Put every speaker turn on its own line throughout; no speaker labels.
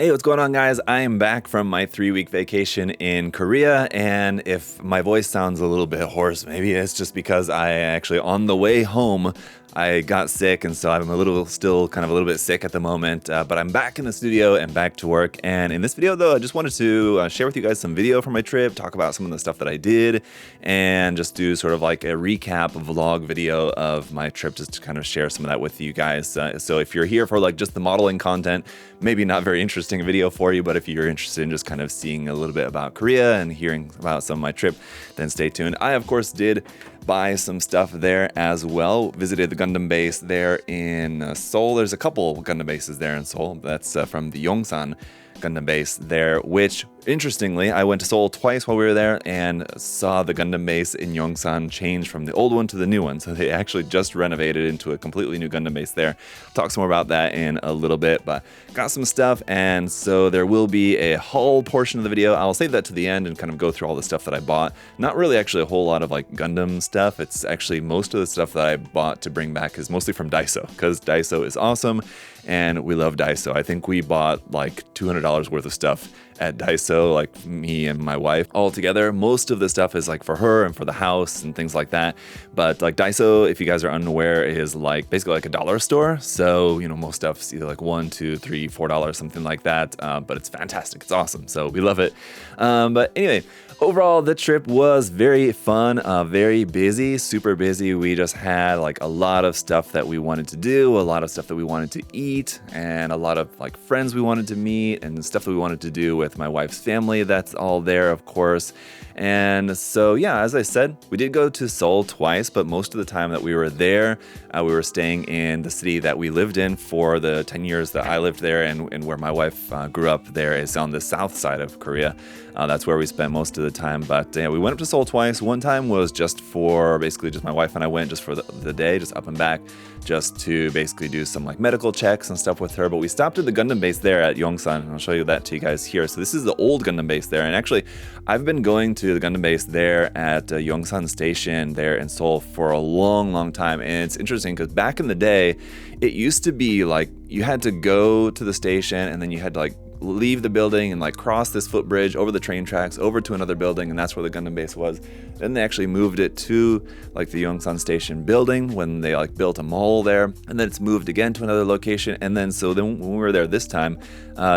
Hey, what's going on, guys? I am back from my 3-week vacation in Korea, and if my voice sounds a little bit hoarse, maybe it's just because I actually, on the way home, I got sick, and so I'm still kind of a little bit sick at the moment, but I'm back in the studio and back to work. And in this video, though, I just wanted to share with you guys some video from my trip, talk about some of the stuff that I did, and just do sort of like a recap vlog video of my trip, just to kind of share some of that with you guys. So if you're here for like just the modeling content, maybe not very interesting video for you, but if you're interested in just kind of seeing a little bit about Korea and hearing about some of my trip, then stay tuned. I, of course, did buy some stuff there as well. Visited the Gundam base there in Seoul. There's a couple Gundam bases there in Seoul. That's from the Yongsan Gundam base there, which, interestingly, I went to Seoul twice while we were there and saw the Gundam base in Yongsan change from the old one to the new one. So they actually just renovated into a completely new Gundam base there. I'll talk some more about that in a little bit, but got some stuff, and so there will be a haul portion of the video. I'll save that to the end and kind of go through all the stuff that I bought. Not really actually a whole lot of like Gundam stuff. It's actually most of the stuff that I bought to bring back is mostly from Daiso, because Daiso is awesome and we love Daiso. I think we bought like $200 worth of stuff at Daiso, like me and my wife all together. Most of the stuff is like for her and for the house and things like that. But like Daiso, if you guys are unaware, is like basically like a dollar store. So, you know, most stuff's either like $1, $2, $3, $4, something like that. But it's fantastic. It's awesome. So we love it. But anyway, overall, the trip was very fun, very busy, super busy. We just had like a lot of stuff that we wanted to do, a lot of stuff that we wanted to eat, and a lot of like friends we wanted to meet and stuff that we wanted to do with my wife's family. That's all there, of course. And so, yeah, as I said, we did go to Seoul twice, but most of the time that we were there, we were staying in the city that we lived in for the 10 years that I lived there, and where my wife grew up there is on the south side of Korea. That's where we spent most of the time. But yeah, we went up to Seoul twice. One time was just for basically just my wife and I went just for the day, just up and back, just to basically do some like medical checks and stuff with her. But we stopped at the Gundam base there at Yongsan. I'll show you that to you guys here. So this is the old Gundam base there. And actually, I've been going to the Gundam base there at Yongsan Station there in Seoul for a long, long time. And it's interesting because back in the day, it used to be like you had to go to the station and then you had to like leave the building and like cross this footbridge over the train tracks over to another building, and that's where the Gundam base was. Then they actually moved it to like the Yongsan Station building when they like built a mall there, and then it's moved again to another location. And then when we were there this time,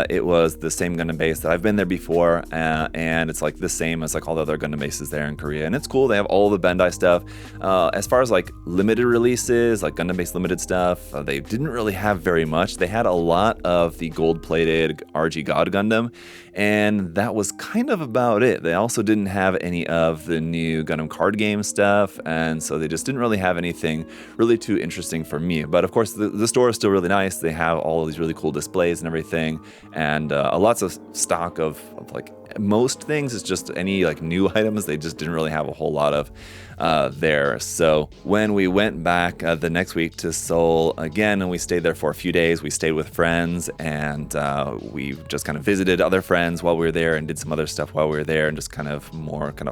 it was the same Gundam base that I've been there before, and it's like the same as like all the other Gundam bases there in Korea, and it's cool. They have all the Bandai stuff. As far as like limited releases, like Gundam base limited stuff, they didn't really have very much. They had a lot of the gold-plated RG God Gundam, and that was kind of about it. They also didn't have any of the new Gundam card game stuff, and so they just didn't really have anything really too interesting for me. But of course, the store is still really nice. They have all of these really cool displays and everything, and lots of stock of like most things. It's just any like new items they just didn't really have a whole lot of there. So when we went back the next week to Seoul again, and we stayed there for a few days, we stayed with friends, and we just kind of visited other friends while we were there and did some other stuff while we were there, and just kind of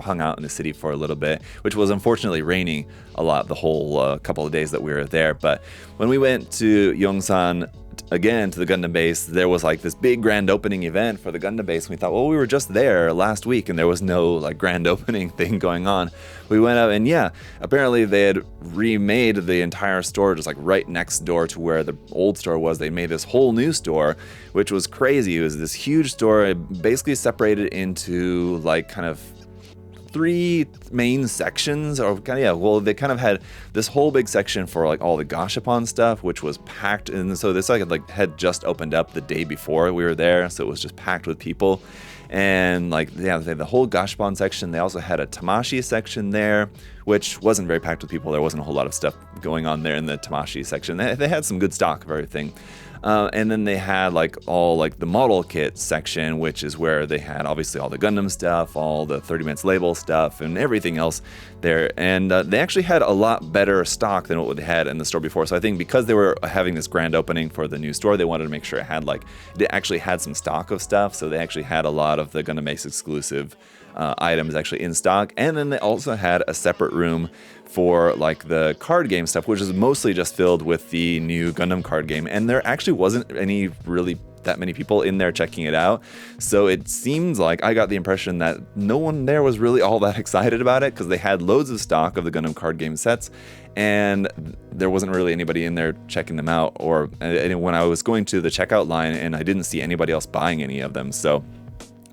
hung out in the city for a little bit, which was unfortunately raining a lot the whole couple of days that we were there. But when we went to Yongsan again to the Gundam base, there was like this big grand opening event for the Gundam base, and we thought, well, we were just there last week and there was no like grand opening thing going on. We went up, and yeah, apparently they had remade the entire store just like right next door to where the old store was. They made this whole new store, which was crazy. It was this huge store, basically separated into like kind of 3 main sections, or they kind of had this whole big section for like all the gashapon stuff, which was packed. And so this like had just opened up the day before we were there, so it was just packed with people. And like, yeah, they had the whole gashapon section. They also had a tamashi section there, which wasn't very packed with people. There wasn't a whole lot of stuff going on there in the tamashi section. They had some good stock of everything. And then they had like all like the model kit section, which is where they had obviously all the Gundam stuff, all the 30 minutes label stuff, and everything else there. And they actually had a lot better stock than what they had in the store before. So I think because they were having this grand opening for the new store, they wanted to make sure it actually had some stock of stuff. So they actually had a lot of the Gundam Base exclusive items actually in stock. And then they also had a separate room for like the card game stuff, which is mostly just filled with the new Gundam card game. And there actually wasn't any really that many people in there checking it out. So it seems like I got the impression that no one there was really all that excited about it, because they had loads of stock of the Gundam card game sets, and there wasn't really anybody in there checking them out. Or when I was going to the checkout line, and I didn't see anybody else buying any of them. So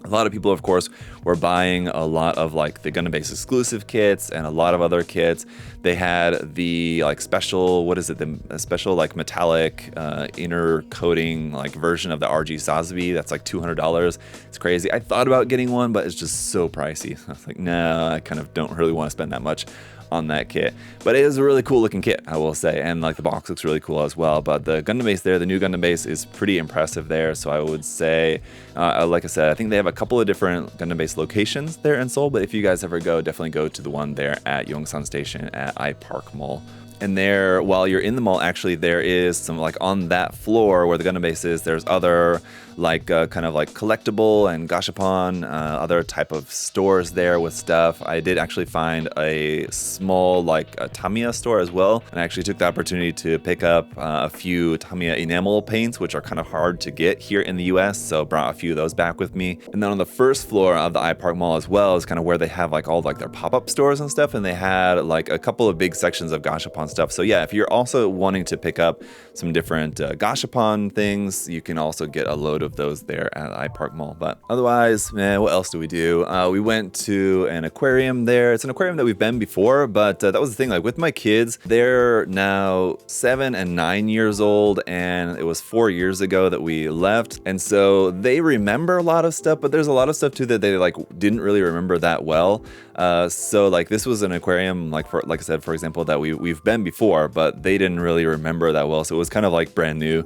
a lot of people, of course, were buying a lot of like the Gundam Base exclusive kits and a lot of other kits. They had the like special, the special like metallic inner coating like version of the RG Sazabi. That's like $200. It's crazy. I thought about getting one, but it's just so pricey. I was like, no, I kind of don't really want to spend that much on that kit. But it is a really cool looking kit, I will say, and like the box looks really cool as well. But the Gundam Base there, the new Gundam Base, is pretty impressive there. So I would say, like I said, I think they have a couple of different Gundam Base locations there in Seoul, but if you guys ever go, definitely go to the one there at Yongsan Station at iPark Mall. And there, while you're in the mall, actually, there is some, like, on that floor where the Gundam Base is, there's other, like, kind of like collectible and gashapon, other type of stores there with stuff. I did actually find a small, like, a Tamiya store as well. And I actually took the opportunity to pick up a few Tamiya enamel paints, which are kind of hard to get here in the US. So brought a few of those back with me. And then on the first floor of the iPark Mall as well is kind of where they have, like, all, like, their pop-up stores and stuff. And they had, like, a couple of big sections of gashapon stuff. So yeah, if you're also wanting to pick up some different gashapon things, you can also get a load of those there at iPark Mall. But otherwise, man, what else do? We went to an aquarium there. It's an aquarium that we've been before, but that was the thing, like with my kids, they're now 7 and 9 years old, and it was 4 years ago that we left. And so they remember a lot of stuff, but there's a lot of stuff too that they like didn't really remember that well. So like this was an aquarium, like I said, for example, that we've been before, but they didn't really remember that well. So it was kind of like brand new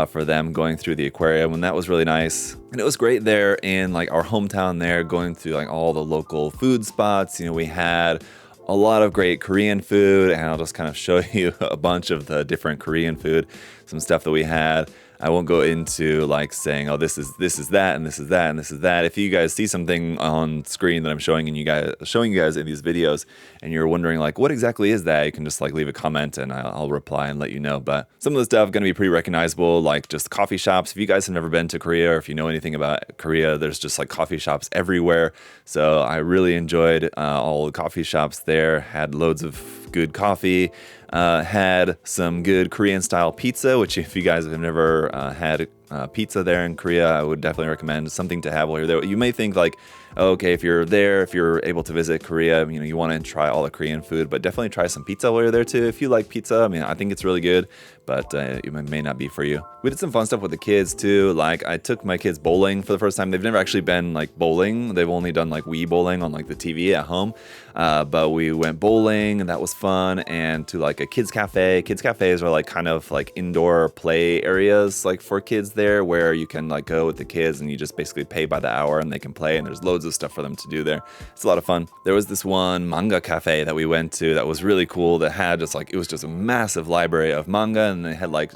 for them going through the aquarium, and that was really nice. And it was great there in like our hometown there, going through like all the local food spots. You know, we had a lot of great Korean food, and I'll just kind of show you a bunch of the different Korean food, some stuff that we had. I won't go into like saying, oh, this is that, and this is that, and this is that. If you guys see something on screen that I'm showing you guys in these videos, and you're wondering like, what exactly is that? You can just like leave a comment, and I'll reply and let you know. But some of the stuff going to be pretty recognizable, like just coffee shops. If you guys have never been to Korea, or if you know anything about Korea, there's just like coffee shops everywhere. So I really enjoyed all the coffee shops there. Had loads of good coffee. Had some good Korean style pizza, which if you guys have never had pizza there in Korea, I would definitely recommend. Something to have while you're there. You may think like, oh, okay, if you're able to visit Korea, you know, you want to try all the Korean food, but definitely try some pizza while you're there too. If you like pizza, I mean, I think it's really good, but it may not be for you. We did some fun stuff with the kids too. Like I took my kids bowling for the first time. They've never actually been like bowling. They've only done like Wii bowling on like the TV at home. But we went bowling, and that was fun. And to like a kids cafe. Kids cafes are like kind of like indoor play areas like for kids there, where you can like go with the kids and you just basically pay by the hour and they can play, and there's loads of stuff for them to do there. It's a lot of fun. There was this one manga cafe that we went to that was really cool, that had just like, it was just a massive library of manga, and they had like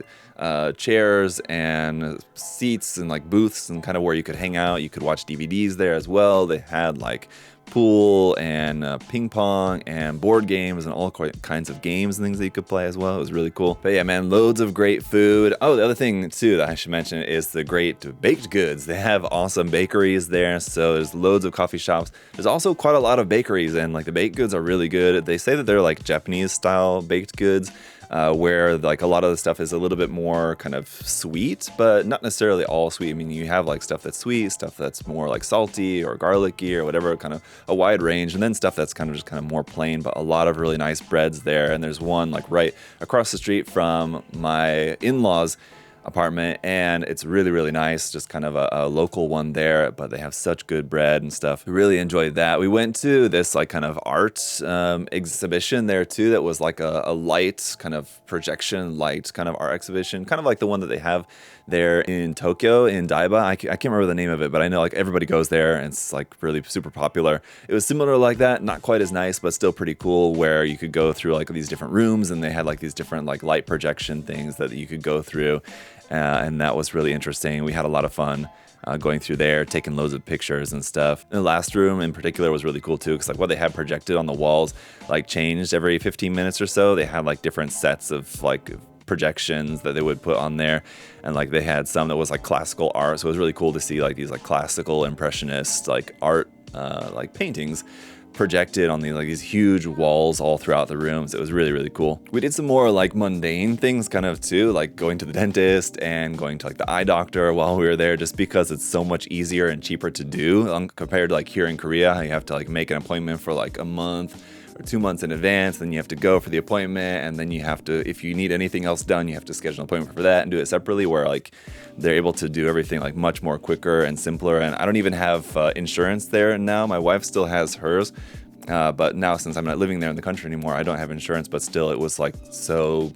chairs and seats and like booths and kind of where you could hang out. You could watch DVDs there as well. They had like pool and ping pong and board games and all kinds of games and things that you could play as well. It was really cool. But yeah, man, loads of great food. Oh, the other thing too that I should mention is the great baked goods. They have awesome bakeries there, so there's loads of coffee shops. There's also quite a lot of bakeries, and like the baked goods are really good. They say that they're like Japanese style baked goods, where like a lot of the stuff is a little bit more kind of sweet, but not necessarily all sweet. I mean, you have like stuff that's sweet, stuff that's more like salty or garlicky or whatever, kind of a wide range, and then stuff that's kind of more plain, but a lot of really nice breads there. And there's one like right across the street from my in-laws apartment, and it's really, really nice, just kind of a local one there, but they have such good bread and stuff. We really enjoyed that. We went to this like kind of art exhibition there too, that was like a light kind of projection light kind of art exhibition, kind of like the one that they have there in Tokyo in Daiba. I can't remember the name of it, but I know like everybody goes there, and it's like really super popular. It was similar like that, not quite as nice, but still pretty cool, where you could go through like these different rooms, and they had like these different like light projection things that you could go through. And that was really interesting. We had a lot of fun going through there, taking loads of pictures and stuff. And the last room in particular was really cool too, because like what they had projected on the walls like changed every 15 minutes or so. They had like different sets of like projections that they would put on there, and like they had some that was like classical art, so it was really cool to see like these like classical impressionist like art like paintings projected on these huge walls all throughout the rooms. It was really, really cool. We did some more like mundane things kind of too, like going to the dentist and going to like the eye doctor while we were there, just because it's so much easier and cheaper to do compared to like here in Korea. You have to like make an appointment for like a month or 2 months in advance, then you have to go for the appointment, and then you have to, if you need anything else done, you have to schedule an appointment for that and do it separately, where like they're able to do everything like much more quicker and simpler. And I don't even have insurance there now. My wife still has hers, but now since I'm not living there in the country anymore, I don't have insurance, but still it was like so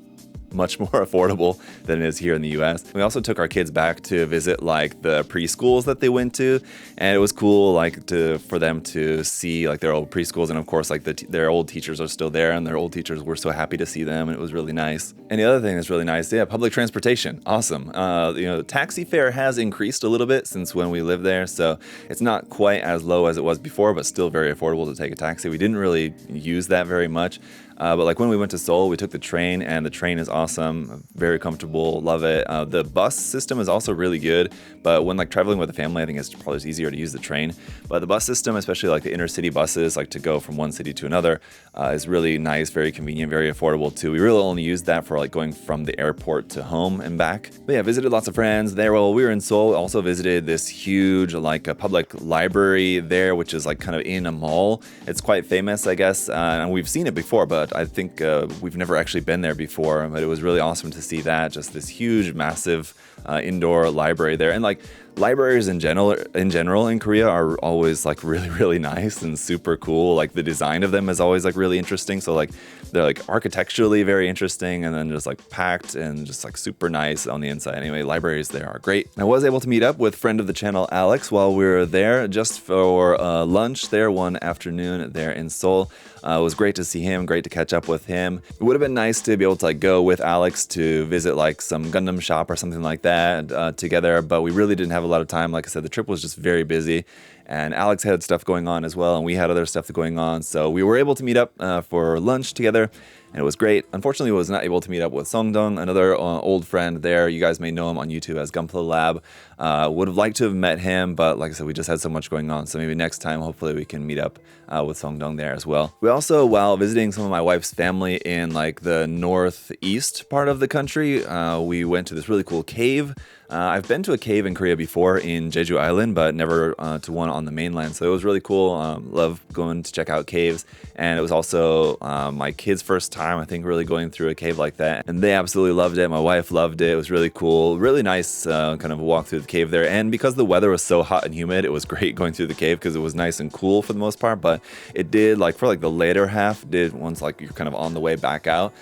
much more affordable than it is here in the US. We also took our kids back to visit like the preschools that they went to, and it was cool like for them to see like their old preschools, and of course like their old teachers are still there, and their old teachers were so happy to see them, and it was really nice. And the other thing that's really nice, public transportation, awesome. The taxi fare has increased a little bit since when we lived there, so it's not quite as low as it was before, but still very affordable to take a taxi. We didn't really use that very much. But like when we went to Seoul, we took the train, and the train is awesome, very comfortable, love it. The bus system is also really good, but when like traveling with a family, I think it's probably easier to use the train. But the bus system, especially like the inner city buses, like to go from one city to another, is really nice, very convenient, very affordable too. We really only used that for like going from the airport to home and back. But yeah, visited lots of friends there. While we were in Seoul, also visited this huge like a public library there, which is like kind of in a mall. It's quite famous, I guess, and we've seen it before, but I think we've never actually been there before. But it was really awesome to see that, just this huge, massive indoor library there. And like libraries in general in Korea are always like really, really nice and super cool. Like the design of them is always like really interesting. So like they're like architecturally very interesting, and then just like packed and just like super nice on the inside. Anyway, libraries there are great. I was able to meet up with friend of the channel Alex while we were there, just for lunch there one afternoon there in Seoul. It was great to see him, great to catch up with him. It would have been nice to be able to like go with Alex to visit like some Gundam shop or something like that together, but we really didn't have a lot of time. Like I said, the trip was just very busy, and Alex had stuff going on as well, and we had other stuff going on, so we were able to meet up for lunch together, and it was great. Unfortunately, I was not able to meet up with Songdong, another old friend there. You guys may know him on YouTube as Gunpla Lab. Would have liked to have met him, but like I said, we just had so much going on, so maybe next time, hopefully we can meet up with Songdong there as well. We also, while visiting some of my wife's family in like the northeast part of the country, we went to this really cool cave. I've been to a cave in Korea before in Jeju Island, but never to one on the mainland, so it was really cool. Love going to check out caves, and it was also my kids' first time, I think, really going through a cave like that, and they absolutely loved it. My wife loved it. It was really cool, really nice kind of walk through the cave there, and because the weather was so hot and humid, it was great going through the cave because it was nice and cool for the most part. But it did, like for like the later half, once like you're kind of on the way back out,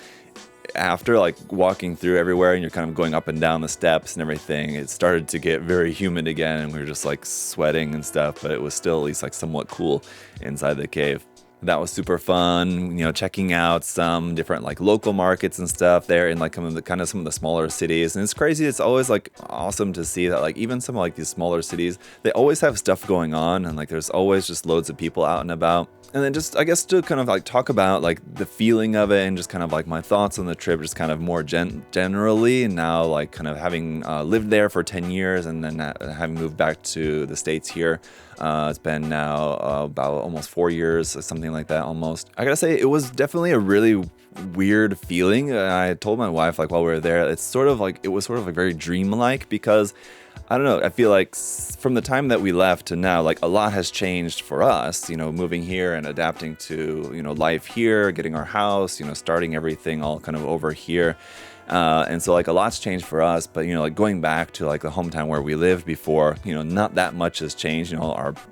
after like walking through everywhere and you're kind of going up and down the steps and everything, it started to get very humid again, and we were just like sweating and stuff, but it was still at least like somewhat cool inside the cave. That was super fun, checking out some different like local markets and stuff there in like some of the smaller cities. And it's crazy. It's always like awesome to see that like even some of like these smaller cities, they always have stuff going on, and like there's always just loads of people out and about. And then just, I guess, to kind of like talk about like the feeling of it and just kind of like my thoughts on the trip, just kind of more generally. And now like kind of having lived there for 10 years and then having moved back to the States here, it's been now about almost 4 years, something like that almost. I gotta say, it was definitely a really weird feeling. I told my wife like while we were there, it was sort of like very dreamlike, because I don't know, I feel like from the time that we left to now, like a lot has changed for us, moving here and adapting to, life here, getting our house, starting everything all kind of over here. And so like a lot's changed for us, but like going back to like the hometown where we lived before, not that much has changed.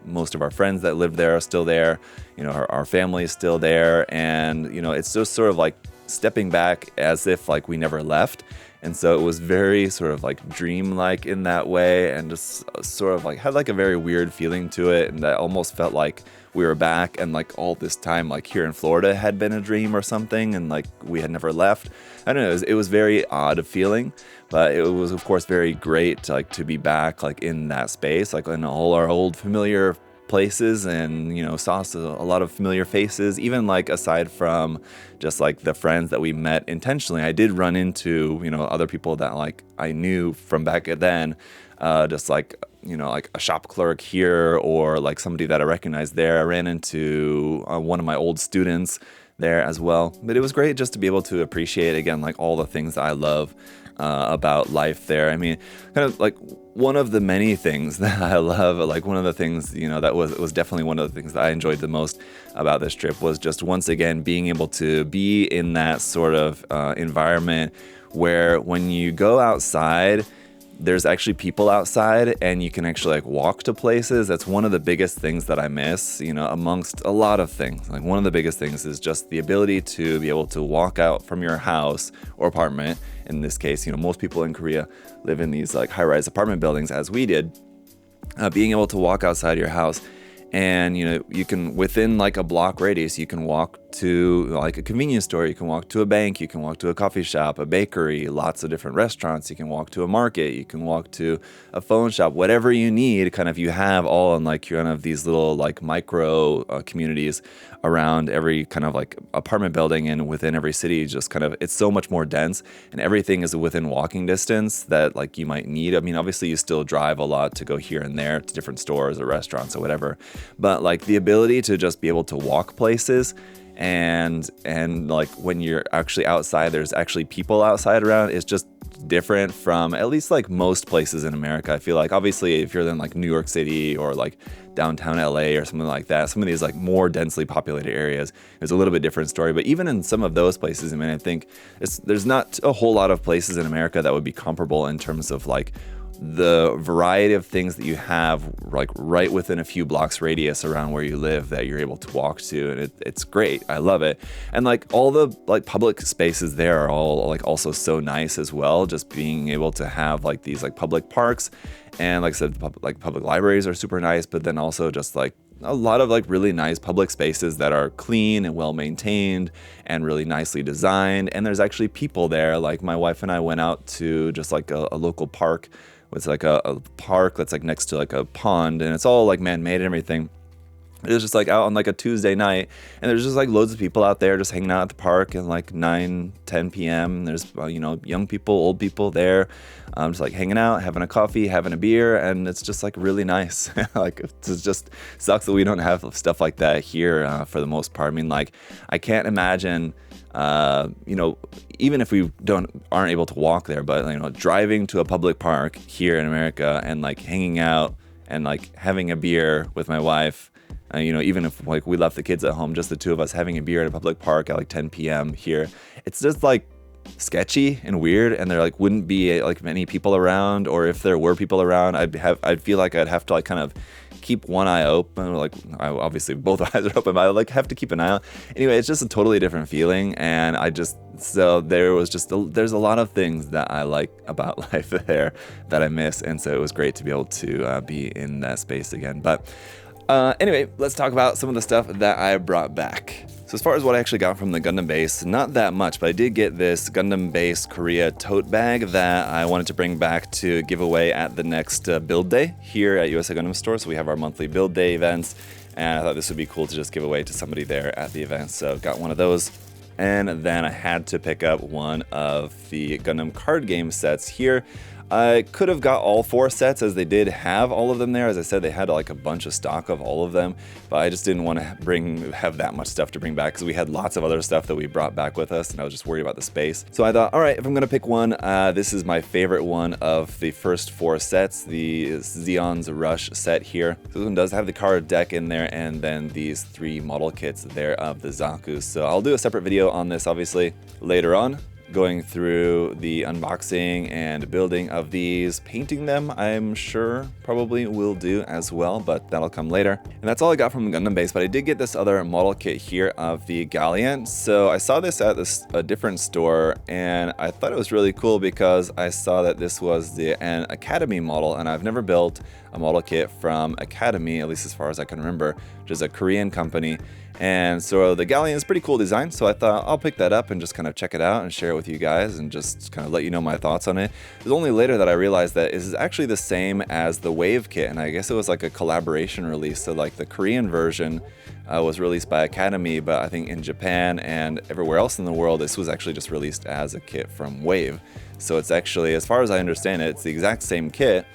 Most of our friends that lived there are still there, our family is still there, and it's just sort of like stepping back as if like we never left. And so it was very sort of like dreamlike in that way, and just sort of like had like a very weird feeling to it, and that almost felt like we were back, and like all this time like here in Florida had been a dream or something, and like we had never left. I don't know, it was very odd feeling, but it was of course very great like to be back like in that space, like in all our old familiar places and, saw a lot of familiar faces, even like aside from just like the friends that we met intentionally. I did run into, other people that like I knew from back then, just like, like a shop clerk here or like somebody that I recognized there. I ran into one of my old students there as well. But it was great just to be able to appreciate again, like all the things that I love about life there. I mean, kind of like one of the many things that I love, like one of the things, that was definitely one of the things that I enjoyed the most about this trip was just once again being able to be in that sort of environment where when you go outside, there's actually people outside and you can actually like walk to places. That's one of the biggest things that I miss, amongst a lot of things. Like one of the biggest things is just the ability to be able to walk out from your house or apartment. In this case, most people in Korea live in these like high-rise apartment buildings as we did. Being able to walk outside your house and, you can, within like a block radius, you can walk to like a convenience store, you can walk to a bank, you can walk to a coffee shop, a bakery, lots of different restaurants, you can walk to a market, you can walk to a phone shop, whatever you need, kind of you have all in like kind of these little like micro communities around every kind of like apartment building and within every city. Just kind of, it's so much more dense and everything is within walking distance that like you might need. I mean, obviously you still drive a lot to go here and there to different stores or restaurants or whatever, but like the ability to just be able to walk places and like when you're actually outside, there's actually people outside around, is just different from at least like most places in America. I feel like obviously if you're in like New York City or like downtown LA or something like that, some of these like more densely populated areas, there's a little bit different story. But even in some of those places, I mean, I think there's not a whole lot of places in America that would be comparable in terms of like the variety of things that you have like right within a few blocks radius around where you live that you're able to walk to, and it's great. I love it. And like all the like public spaces there are all like also so nice as well, just being able to have like these like public parks, and like I said, like public libraries are super nice, but then also just like a lot of like really nice public spaces that are clean and well maintained and really nicely designed. And there's actually people there. Like my wife and I went out to just like a local park. It's like a park that's like next to like a pond, and it's all like man-made and everything. It was just like out on like a Tuesday night, and there's just like loads of people out there just hanging out at the park at like 9-10 p.m. There's young people, old people there, just like hanging out, having a coffee, having a beer, and it's just like really nice. Like it just sucks that we don't have stuff like that here for the most part. I mean, like I can't imagine. Even if we aren't able to walk there, but driving to a public park here in America and like hanging out and like having a beer with my wife, even if like we left the kids at home, just the two of us having a beer at a public park at like 10 p.m. here, it's just like sketchy and weird, and there like wouldn't be like many people around, or if there were people around, I'd feel like I'd have to like kind of keep one eye open. Like obviously both eyes are open, but I like have to keep an eye out. Anyway, it's just a totally different feeling, and there's a lot of things that I like about life there that I miss, and so it was great to be able to be in that space again. But anyway, let's talk about some of the stuff that I brought back. So as far as what I actually got from the Gundam base, not that much, but I did get this Gundam base Korea tote bag that I wanted to bring back to give away at the next build day here at USA Gundam Store. So we have our monthly build day events, and I thought this would be cool to just give away to somebody there at the event. So got one of those. And then I had to pick up one of the Gundam card game sets here. I could have got all 4 sets, as they did have all of them there. As I said, they had like a bunch of stock of all of them, but I just didn't want to have that much stuff to bring back because we had lots of other stuff that we brought back with us, and I was just worried about the space. So I thought, all right, if I'm going to pick one, this is my favorite one of the first 4 sets, the Zeon's Rush set here. So this one does have the card deck in there, and then these 3 model kits there of the Zakus. So I'll do a separate video on this, obviously, later on, going through the unboxing and building of these. Painting them, I'm sure probably will do as well, but that'll come later. And that's all I got from the Gundam base, but I did get this other model kit here of the Galleon. So I saw this at a different store, and I thought it was really cool because I saw that this was an Academy model, and I've never built a model kit from Academy, at least as far as I can remember, which is a Korean company. And so the galleon is pretty cool design, so I thought I'll pick that up and just kind of check it out and share it with you guys and just kind of let you know my thoughts on it. It was only later that I realized that this is actually the same as the Wave kit, and I guess it was like a collaboration release. So like the Korean version was released by Academy, but I think in Japan and everywhere else in the world, this was actually just released as a kit from Wave. So it's actually, as far as I understand it, it's the exact same kit,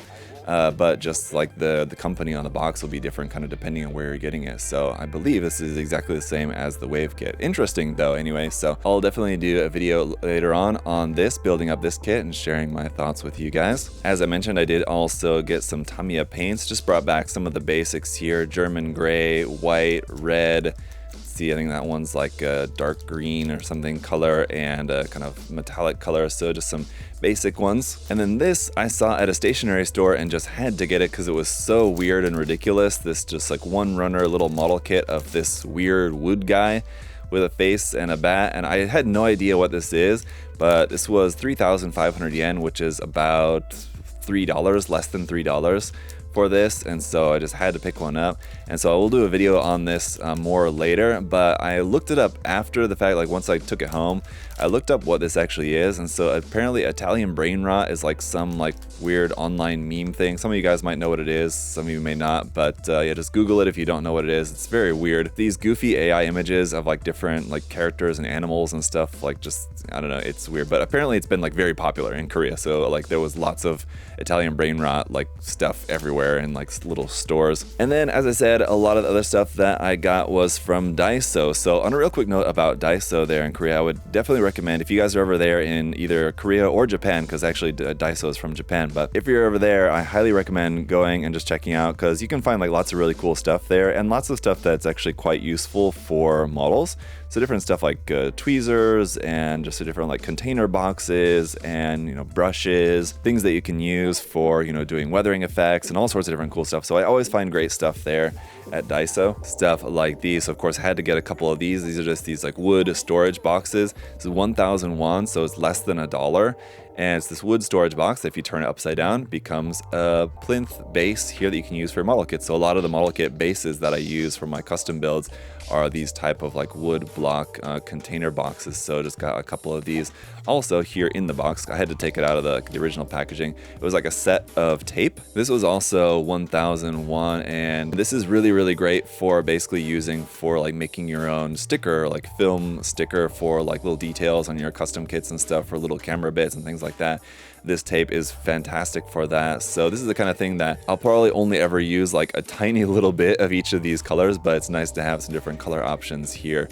but just like the company on the box will be different kind of depending on where you're getting it. So I believe this is exactly the same as the Wave kit. Interesting though, anyway, so I'll definitely do a video later on this, building up this kit and sharing my thoughts with you guys. As I mentioned, I did also get some Tamiya paints, just brought back some of the basics here: German gray, white, red. See, I think that one's like a dark green or something color, and a kind of metallic color, so just some basic ones. And then this I saw at a stationery store and just had to get it because it was so weird and ridiculous. This just like one runner little model kit of this weird wood guy with a face and a bat, and I had no idea what this is, but this was 3,500 yen, which is about $3, less than $3 for this, and so I just had to pick one up. And so I will do a video on this more later, but I looked it up after the fact. Like once I took it home, I looked up what this actually is, and so apparently Italian brain rot is like some like weird online meme thing. Some of you guys might know what it is, some of you may not, but yeah, just Google it if you don't know what it is. It's very weird. These goofy AI images of like different like characters and animals and stuff, like just, I don't know, it's weird, but apparently it's been like very popular in Korea. So like there was lots of Italian brain rot like stuff everywhere in like little stores. And then, as I said, a lot of the other stuff that I got was from Daiso. So on a real quick note about Daiso there in Korea, I would definitely recommend, if you guys are over there in either Korea or Japan, because actually Daiso is from Japan, but if you're over there, I highly recommend going and just checking out, because you can find like lots of really cool stuff there, and lots of stuff that's actually quite useful for models. So different stuff like tweezers, and just different like container boxes, and brushes, things that you can use for doing weathering effects and all sorts of different cool stuff. So I always find great stuff there at Daiso. Stuff like these, of course, I had to get a couple of these. These are just these like wood storage boxes. This is 1,000 won, so it's less than $1. And it's this wood storage box that if you turn it upside down becomes a plinth base here that you can use for model kits. So a lot of the model kit bases that I use for my custom builds are these type of like wood block container boxes. So just got a couple of these also here in the box. I had to take it out of the original packaging. It was like a set of tape. This was also 1,000 won, and this is really, really great for basically using for like making your own sticker, like film sticker for like little details on your custom kits and stuff, for little camera bits and things like that. This tape is fantastic for that. So this is the kind of thing that I'll probably only ever use like a tiny little bit of each of these colors, but it's nice to have some different color options here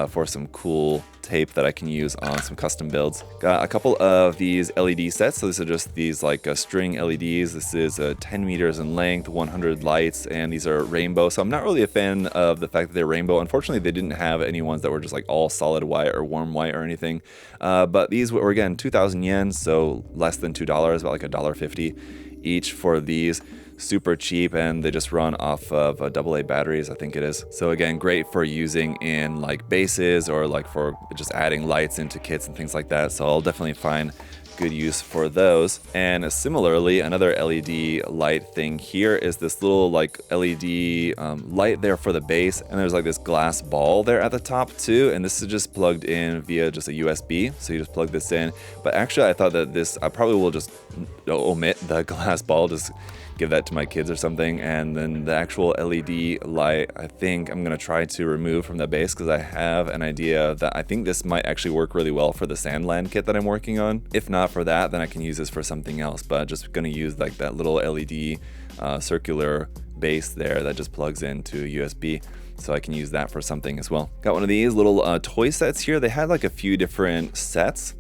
for some cool tape that I can use on some custom builds. Got a couple of these LED sets. So these are just these like string LEDs. This is 10 meters in length, 100 lights, and these are rainbow. So I'm not really a fan of the fact that they're rainbow. Unfortunately, they didn't have any ones that were just like all solid white or warm white or anything. But these were, again, 2,000 yen, so less than $2, about like $1.50 each for these. Super cheap, and they just run off of AA batteries, I think it is. So again, great for using in like bases, or like for just adding lights into kits and things like that. So I'll definitely find good use for those. And similarly, another LED light thing here is this little like LED light there for the base, and there's like this glass ball there at the top too, and this is just plugged in via just a USB. So you just plug this in, but actually I thought that this, I probably will just omit the glass ball, just give that to my kids or something. And then the actual LED light, I think I'm gonna try to remove from the base, because I have an idea that I think this might actually work really well for the Sandland kit that I'm working on. If not for that, then I can use this for something else, but just gonna use like that little LED circular base there that just plugs into USB. So I can use that for something as well. Got one of these little toy sets here. They had like a few different sets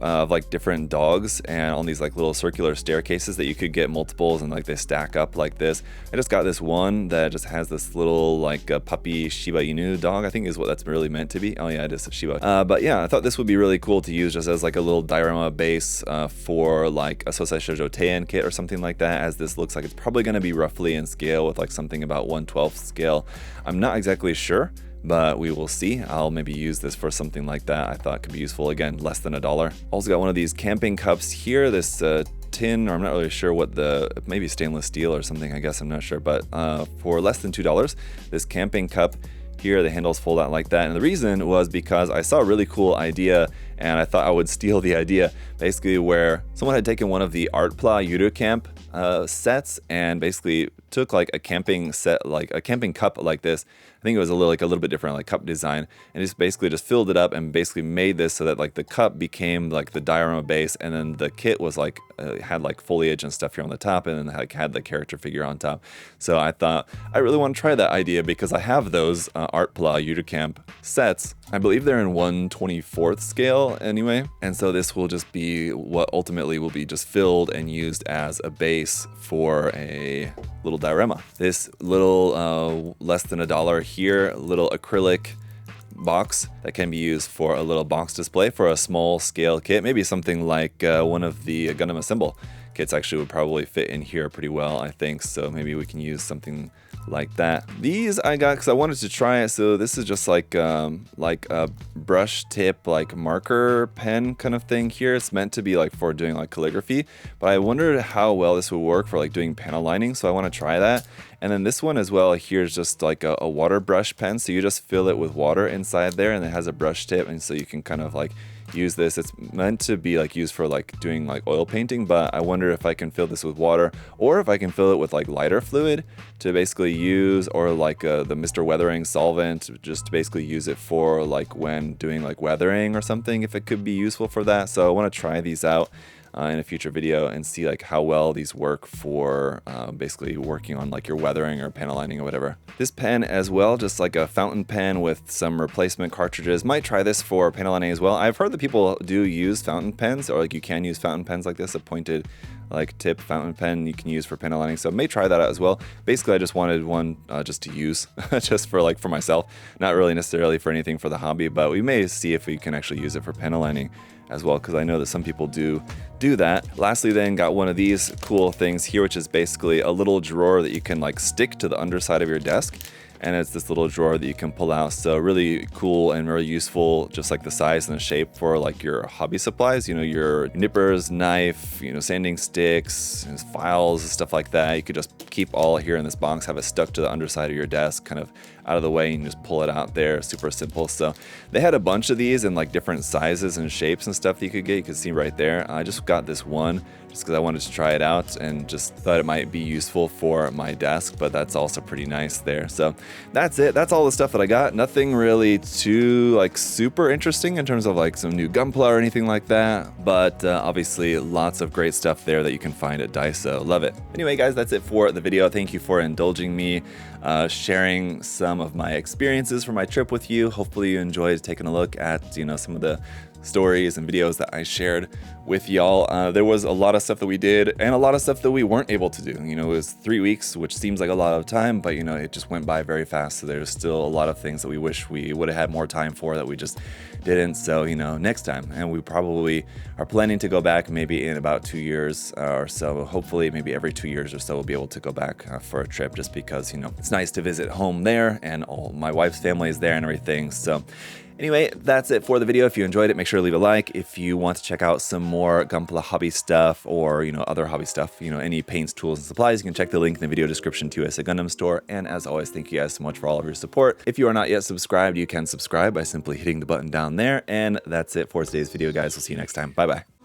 of like different dogs, and on these like little circular staircases that you could get multiples, and like they stack up like this. I just got this one that just has this little like puppy Shiba Inu dog, I think is what that's really meant to be. Oh yeah, it is a Shiba. But yeah, I thought this would be really cool to use just as like a little diorama base for like a Sosai Shoujo Teien kit or something like that, as this looks like it's probably going to be roughly in scale with like something about 1/12 scale. I'm not exactly sure, but we will see. I'll maybe use this for something like that. I thought it could be useful. Again, less than $1. Also got one of these camping cups here, this tin, or I'm not really sure what maybe stainless steel or something, I guess, I'm not sure, but for less than $2, this camping cup here, the handles fold out like that. And the reason was because I saw a really cool idea, and I thought I would steal the idea, basically where someone had taken one of the Artpla Eurocamp sets and basically took like a camping set, like a camping cup like this. I think it was a little bit different, like cup design, and just basically just filled it up and basically made this so that like the cup became like the diorama base, and then the kit was like had like foliage and stuff here on the top, and then like had the character figure on top. So I thought I really want to try that idea because I have those Artpla Eurocamp sets. I believe they're in 1/24th scale anyway, and so this will just be what ultimately will be just filled and used as a base for a little diorama. This little less than $1 here, little acrylic box that can be used for a little box display for a small scale kit, maybe something like one of the Gundam Assemble kits actually would probably fit in here pretty well, I think, so maybe we can use something like that. These I got because I wanted to try it. So this is just like a brush tip, like marker pen kind of thing here. It's meant to be like for doing like calligraphy, but I wondered how well this would work for like doing panel lining, so I want to try that. And then this one as well here is just like a water brush pen, so you just fill it with water inside there, and it has a brush tip, and so you can kind of like use this. It's meant to be like used for like doing like oil painting, but I wonder if I can fill this with water, or if I can fill it with like lighter fluid to basically use, or like the Mr. Weathering solvent, just to basically use it for like when doing like weathering or something, if it could be useful for that. So I want to try these out in a future video and see like how well these work for basically working on like your weathering or panel lining or whatever. This pen as well, just like a fountain pen with some replacement cartridges. Might try this for panel lining as well. I've heard that people do use fountain pens, or like you can use fountain pens like this, a pointed like tip fountain pen you can use for panel lining, so I may try that out as well. Basically I just wanted one just to use just for like for myself, not really necessarily for anything for the hobby, but we may see if we can actually use it for panel lining as well, because I know that some people do that. Lastly then, got one of these cool things here, which is basically a little drawer that you can like stick to the underside of your desk, and it's this little drawer that you can pull out. So really cool and really useful, just like the size and the shape for like your hobby supplies, you know, your nippers, knife, you know, sanding sticks, files, stuff like that. You could just keep all here in this box, have it stuck to the underside of your desk, kind of out of the way, and just pull it out there. Super simple. So they had a bunch of these in like different sizes and shapes and stuff that you could get. You can see right there. I just got this one just because I wanted to try it out and just thought it might be useful for my desk, but that's also pretty nice there. So that's it. That's all the stuff that I got. Nothing really too like super interesting in terms of like some new Gunpla or anything like that, but obviously lots of great stuff there that you can find at Daiso. Love it. Anyway guys, that's it for the video. Thank you for indulging me sharing some of my experiences from my trip with you. Hopefully you enjoyed taking a look at, you know, some of the stories and videos that I shared with y'all. There was a lot of stuff that we did and a lot of stuff that we weren't able to do. You know, it was 3 weeks, which seems like a lot of time, but you know, it just went by very fast. So there's still a lot of things that we wish we would have had more time for that we just didn't. So, you know, next time. And we probably are planning to go back maybe in about 2 years or so. Hopefully maybe every 2 years or so we'll be able to go back for a trip, just because, you know, it's nice to visit home there, and all my wife's family is there and everything. So anyway, that's it for the video. If you enjoyed it, make sure to leave a like. If you want to check out some more Gunpla hobby stuff, or, you know, other hobby stuff, you know, any paints, tools, and supplies, you can check the link in the video description to USA Gundam Store. And as always, thank you guys so much for all of your support. If you are not yet subscribed, you can subscribe by simply hitting the button down there. And that's it for today's video, guys. We'll see you next time. Bye-bye.